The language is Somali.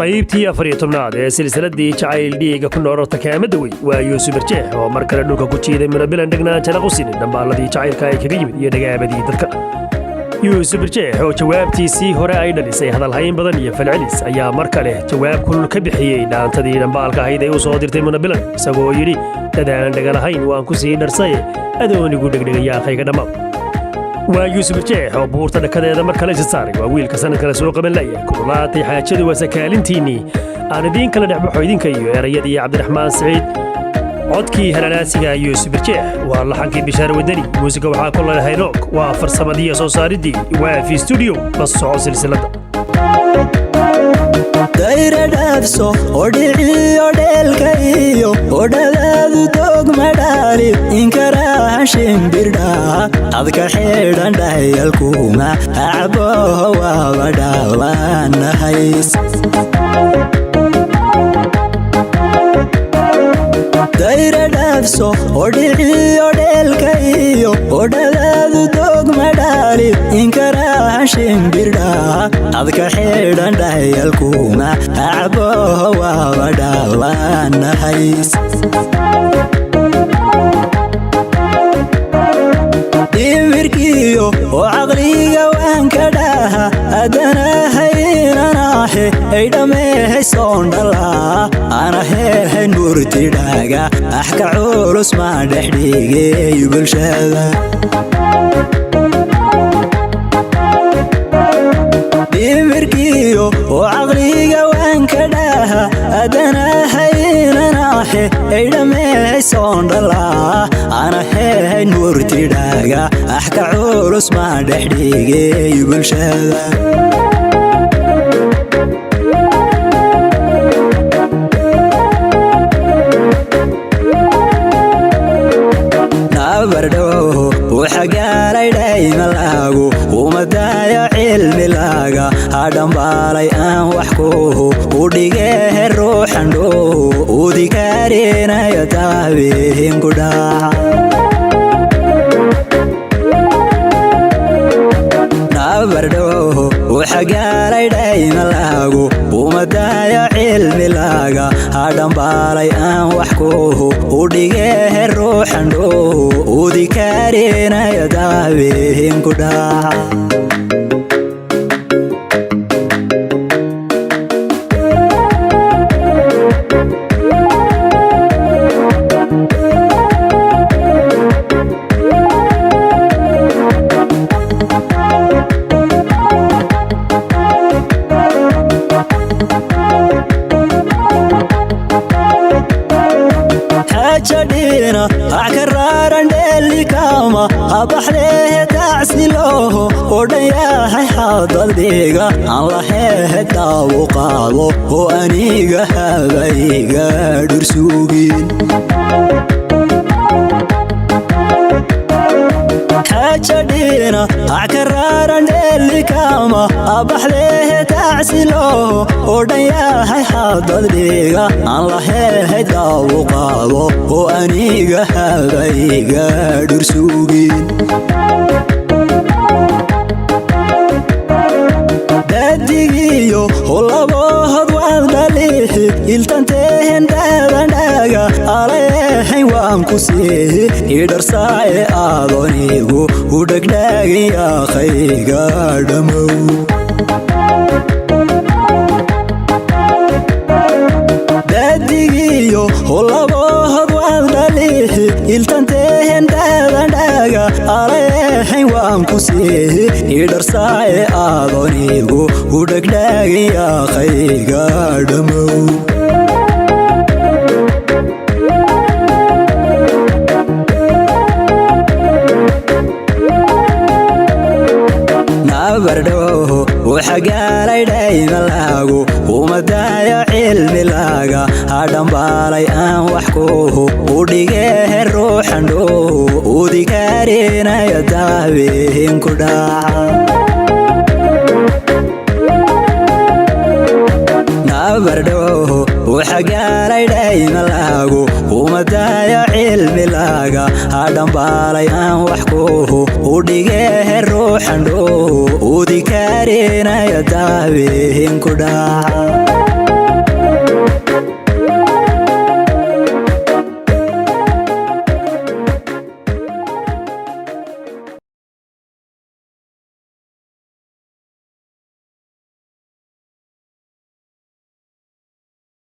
qaybtii 14aad ee silsiladii jacayl dhiiga ku noorota kaamada wey waa Yuusuf Barjeex oo mar kale dhulka ku jiiday mirabilan dhignaan jana qusin dambaaladii jacaylka ay kaga yimid iyo dhagaabadii dadka Yuusuf Barjeex oo jawaabtiisii hore ay dhalisay hadal hayn badan iyo falcelis ayaa mar kale jawaab kulul ka bixiyay dhaantadii dambaalka ahayd ay u soo dirtay mirabilan isagoo yiri dadaan dhagalahayn waan ku sii dharsay adoonigu dhigdhigayaa qayga dhamaw waa Yuusuf Barjeex oo buurta dhakadeeda mar kale saaray waa wiilka sanad kale soo qaban laayay kululaatay xaajadu wasakaalintiini aan idin kala dhaxbaxo idinka iyo erayadii Cabdiraxmaan Saciid codkii halalaasiga Yuusuf Barjeex waa laxankii Bishaar Wadani muusiga waxaa ku leeyahay rock waa farsamadii soo saaridii waa fi studio bas soo silsilada dayradafso odhiyo dheelkayo odhadaadu dog madhaali inkaraashin birdha adka xidhan dhayalkuma acboho waaba dhaawanahays dayradafso odhiyo dheelkayo odhadaadu dog madhaali inkaraashin birdha adka xidhan dhayalkuma acboho waaba dhaawanahays dhimirkiyo oo caqliga waan ka dhaha adanahayinanaahe ay dhammayhaysoon dhalaa anahehay murtidhaaga axka culus maa dhexdhigeey bulshada dhimirkiyo oo caqliga waan ka dhaha adanahayinanaahe ay dhammayhaysoon dhalaa anahehay murtidhaaga axka culus maa dhexdhigeey bulshada nabardhow waxa gaaray dhaymalaagu umadaya cilmilaaga hadhambaalay aan wax kuhu u dhigee ruuxandhow udikaarinaya taabihin ku dhaca nabardhow waxa gaaray dhaymalaagu umadaya cilmilaaga hadhambaalay aan wax kuhu u dhigee ruuxandhow udikaarinaya taabihin ku dhaca xajadina akaraaran dheelikama abaxlehe tacsiloho odhan yahay xadadiga aan lahehe daawo qaado oo aniga habayga dhursugin xajadina akaraaran dheelikama abaxlehe tacsiloho odhan yahay xadadiga aan lahehe daawo qaado oo aniga habayga dhursugin dadigiyo holabohod waad dhaliixi iltantehen daadandhaaga aleehayn waan ku siihi idharsaaye aadonigu u dhegdhaagin yaaqayga dhammow dadigiyo holabohod waad dhaliixi iltantehen daadandhaaga aleehayn waan ku siihi idharsaaye aadonigu u dhegdhaagin yaaqayga dhammow nabardhow waxa gaaray dhaymalaagu umadaya cilmilaaga hadhambaalay aan wax kuhu u dhigee ruuxandhow udikaarinaya taabihin ku dhaca nabardhow وحقالي دايما لاغو ومدايا علمي لاغا هادنبالي أن وحكوه ودقيه الروح ندوه ودي كارينا يدابين كداعا